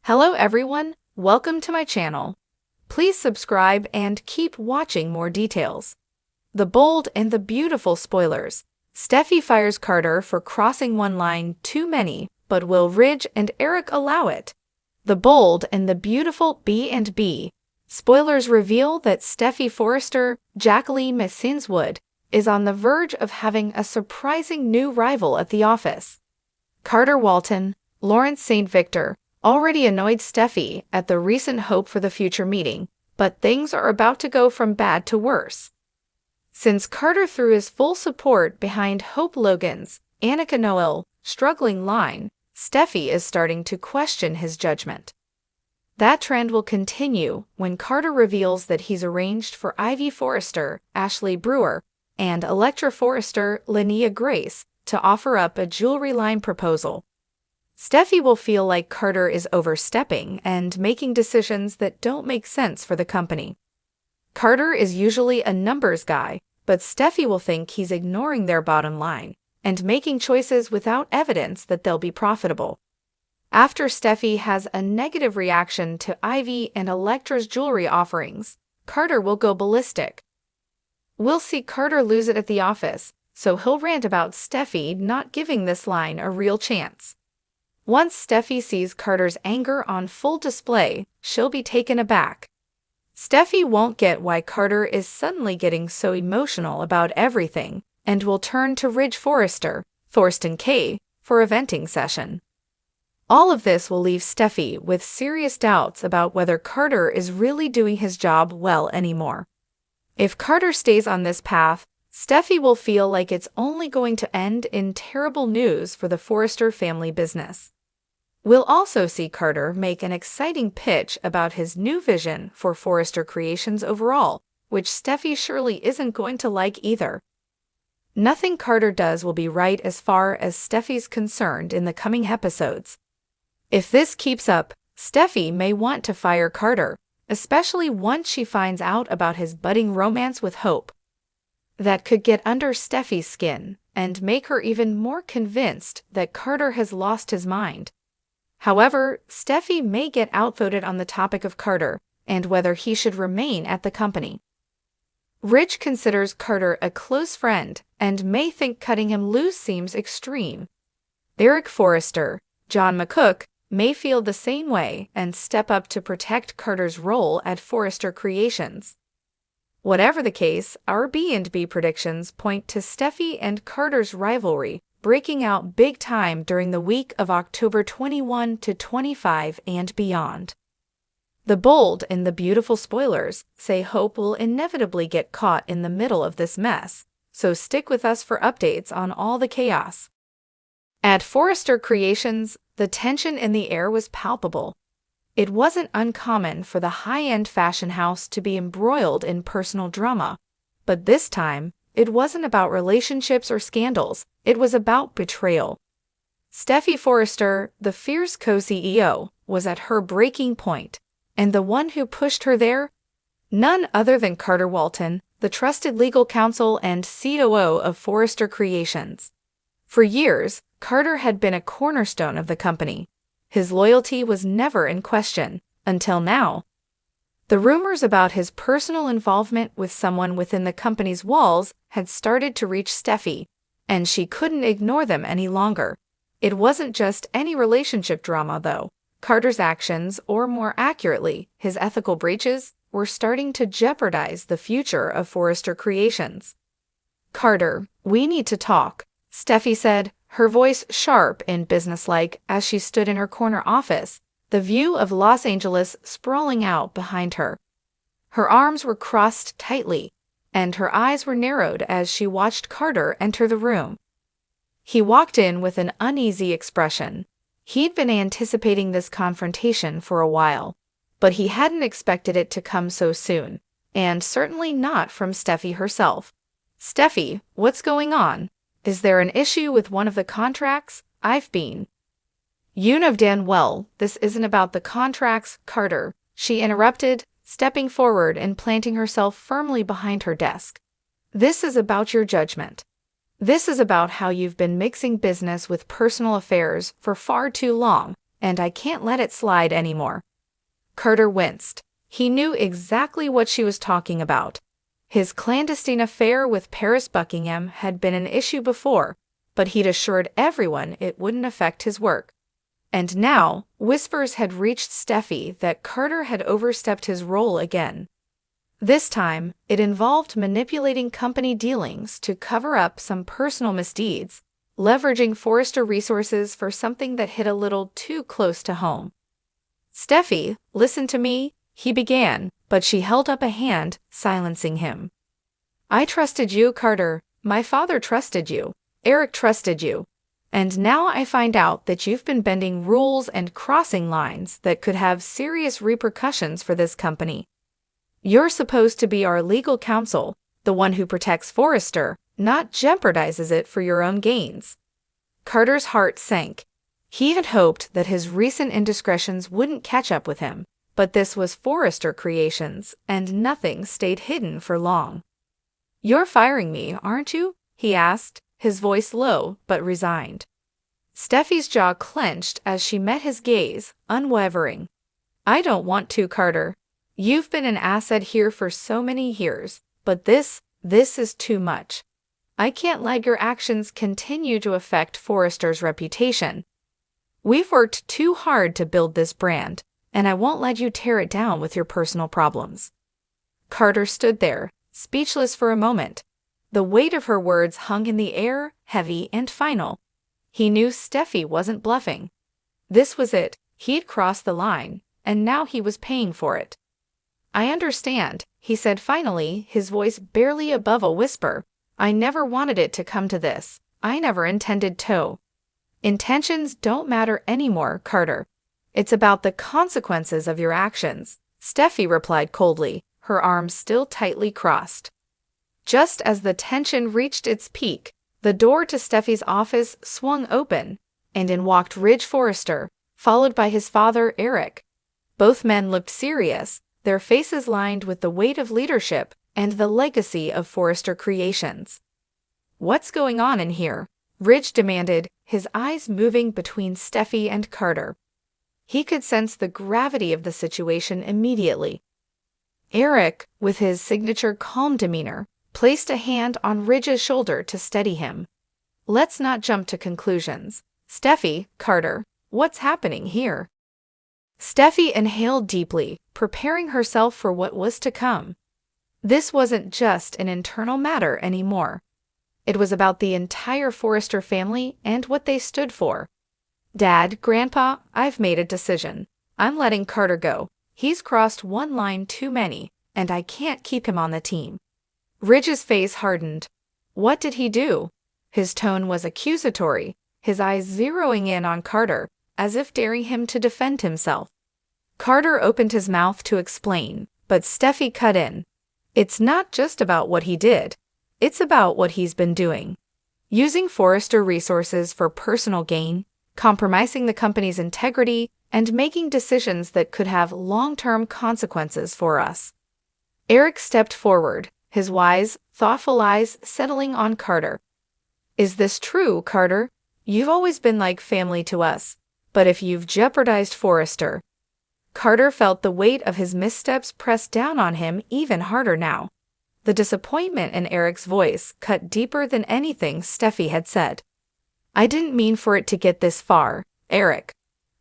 Hello everyone, welcome to my channel. Please subscribe and keep watching more details. The bold and the beautiful spoilers. Steffi fires Carter for crossing one line too many, but will Ridge and Eric allow it? The bold and the beautiful B&B. Spoilers reveal that Steffi Forrester, Jacqueline Messinswood, is on the verge of having a surprising new rival at the office. Carter Walton, Lawrence St. Victor, already annoyed Steffi at the recent Hope for the Future meeting, but things are about to go from bad to worse. Since Carter threw his full support behind Hope Logan's Annika Noel struggling line, Steffi is starting to question his judgment. That trend will continue when Carter reveals that he's arranged for Ivy Forrester, Ashley Brewer, and Electra Forrester, Linnea Grace, to offer up a jewelry line proposal. Steffi will feel like Carter is overstepping and making decisions that don't make sense for the company. Carter is usually a numbers guy, but Steffi will think he's ignoring their bottom line and making choices without evidence that they'll be profitable. After Steffi has a negative reaction to Ivy and Electra's jewelry offerings, Carter will go ballistic. We'll see Carter lose it at the office, so he'll rant about Steffi not giving this line a real chance. Once Steffi sees Carter's anger on full display, she'll be taken aback. Steffi won't get why Carter is suddenly getting so emotional about everything and will turn to Ridge Forrester, Thorsten K., for a venting session. All of this will leave Steffi with serious doubts about whether Carter is really doing his job well anymore. If Carter stays on this path, Steffi will feel like it's only going to end in terrible news for the Forrester family business. We'll also see Carter make an exciting pitch about his new vision for Forrester Creations overall, which Steffi surely isn't going to like either. Nothing Carter does will be right as far as Steffi's concerned in the coming episodes. If this keeps up, Steffi may want to fire Carter, especially once she finds out about his budding romance with Hope. That could get under Steffi's skin and make her even more convinced that Carter has lost his mind. However, Steffi may get outvoted on the topic of Carter and whether he should remain at the company. Ridge considers Carter a close friend and may think cutting him loose seems extreme. Eric Forrester, John McCook, may feel the same way and step up to protect Carter's role at Forrester Creations. Whatever the case, our B&B predictions point to Steffi and Carter's rivalry breaking out big time during the week of October 21 to 25 and beyond. The bold and the beautiful spoilers say Hope will inevitably get caught in the middle of this mess, so stick with us for updates on all the chaos. At Forrester Creations, the tension in the air was palpable. It wasn't uncommon for the high-end fashion house to be embroiled in personal drama, but this time, it wasn't about relationships or scandals, it was about betrayal. Steffi Forrester, the fierce co-CEO, was at her breaking point, and the one who pushed her there? None other than Carter Walton, the trusted legal counsel and COO of Forrester Creations. For years, Carter had been a cornerstone of the company. His loyalty was never in question, until now. The rumors about his personal involvement with someone within the company's walls had started to reach Steffi, and she couldn't ignore them any longer. It wasn't just any relationship drama, though. Carter's actions, or more accurately, his ethical breaches, were starting to jeopardize the future of Forrester Creations. "Carter, we need to talk," Steffi said, her voice sharp and businesslike as she stood in her corner office, the view of Los Angeles sprawling out behind her. Her arms were crossed tightly, and her eyes were narrowed as she watched Carter enter the room. He walked in with an uneasy expression. He'd been anticipating this confrontation for a while, but he hadn't expected it to come so soon, and certainly not from Steffi herself. "Steffi, what's going on? Is there an issue with one of the contracts? You know damn well this isn't about the contracts, Carter," she interrupted, stepping forward and planting herself firmly behind her desk. "This is about your judgment. This is about how you've been mixing business with personal affairs for far too long, and I can't let it slide anymore." Carter winced. He knew exactly what she was talking about. His clandestine affair with Paris Buckingham had been an issue before, but he'd assured everyone it wouldn't affect his work. And now, whispers had reached Steffi that Carter had overstepped his role again. This time, it involved manipulating company dealings to cover up some personal misdeeds, leveraging Forrester resources for something that hit a little too close to home. "Steffi, listen to me," he began, but she held up a hand, silencing him. "I trusted you, Carter. My father trusted you. Eric trusted you. And now I find out that you've been bending rules and crossing lines that could have serious repercussions for this company. You're supposed to be our legal counsel, the one who protects Forrester, not jeopardizes it for your own gains." Carter's heart sank. He had hoped that his recent indiscretions wouldn't catch up with him, but this was Forrester Creations, and nothing stayed hidden for long. "You're firing me, aren't you?" he asked, his voice low but resigned. Steffi's jaw clenched as she met his gaze, unwavering. "I don't want to, Carter. You've been an asset here for so many years, but this is too much. I can't let your actions continue to affect Forrester's reputation. We've worked too hard to build this brand, and I won't let you tear it down with your personal problems." Carter stood there, speechless for a moment. The weight of her words hung in the air, heavy and final. He knew Steffi wasn't bluffing. This was it. He'd crossed the line, and now he was paying for it. "I understand," he said finally, his voice barely above a whisper. "I never wanted it to come to this. I never intended to." "Intentions don't matter anymore, Carter. It's about the consequences of your actions," Steffi replied coldly, her arms still tightly crossed. Just as the tension reached its peak, the door to Steffi's office swung open, and in walked Ridge Forrester, followed by his father, Eric. Both men looked serious, their faces lined with the weight of leadership and the legacy of Forrester Creations. "What's going on in here?" Ridge demanded, his eyes moving between Steffi and Carter. He could sense the gravity of the situation immediately. Eric, with his signature calm demeanor, placed a hand on Ridge's shoulder to steady him. "Let's not jump to conclusions. Steffi, Carter, what's happening here?" Steffi inhaled deeply, preparing herself for what was to come. This wasn't just an internal matter anymore. It was about the entire Forrester family and what they stood for. "Dad, Grandpa, I've made a decision. I'm letting Carter go. He's crossed one line too many, and I can't keep him on the team." Ridge's face hardened. What did he do? His tone was accusatory, his eyes zeroing in on Carter, as if daring him to defend himself. Carter opened his mouth to explain, but Steffi cut in. "It's not just about what he did. It's about what he's been doing. Using Forrester resources for personal gain, compromising the company's integrity, and making decisions that could have long-term consequences for us." Eric stepped forward, his wise, thoughtful eyes settling on Carter. "Is this true, Carter? You've always been like family to us, but if you've jeopardized Forrester..." Carter felt the weight of his missteps press down on him even harder now. The disappointment in Eric's voice cut deeper than anything Steffi had said. "I didn't mean for it to get this far, Eric.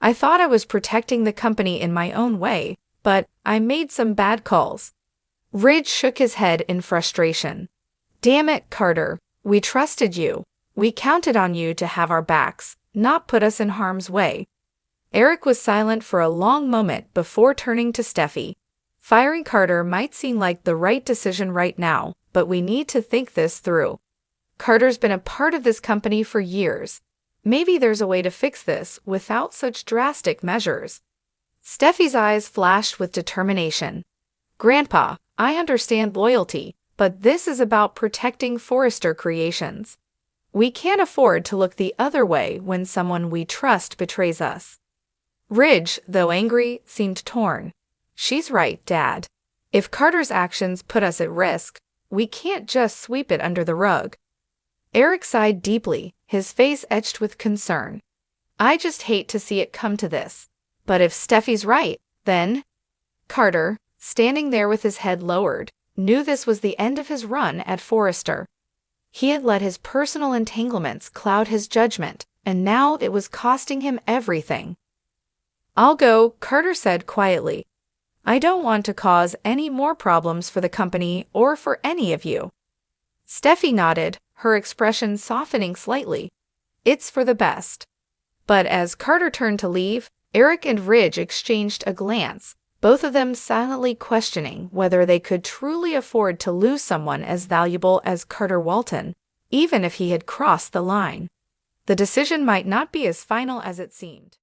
I thought I was protecting the company in my own way, but I made some bad calls." Ridge shook his head in frustration. "Damn it, Carter. We trusted you. We counted on you to have our backs, not put us in harm's way." Eric was silent for a long moment before turning to Steffi. "Firing Carter might seem like the right decision right now, but we need to think this through. Carter's been a part of this company for years. Maybe there's a way to fix this without such drastic measures." Steffi's eyes flashed with determination. "Grandpa, I understand loyalty, but this is about protecting Forrester Creations. We can't afford to look the other way when someone we trust betrays us." Ridge, though angry, seemed torn. "She's right, Dad. If Carter's actions put us at risk, we can't just sweep it under the rug." Eric sighed deeply, his face etched with concern. I just hate to see it come to this. But if Steffi's right, then… Carter, standing there with his head lowered, knew this was the end of his run at Forrester. He had let his personal entanglements cloud his judgment, and now it was costing him everything. "I'll go," Carter said quietly. "I don't want to cause any more problems for the company or for any of you." Steffi nodded, her expression softening slightly. "It's for the best." But as Carter turned to leave, Eric and Ridge exchanged a glance, both of them silently questioning whether they could truly afford to lose someone as valuable as Carter Walton, even if he had crossed the line. The decision might not be as final as it seemed.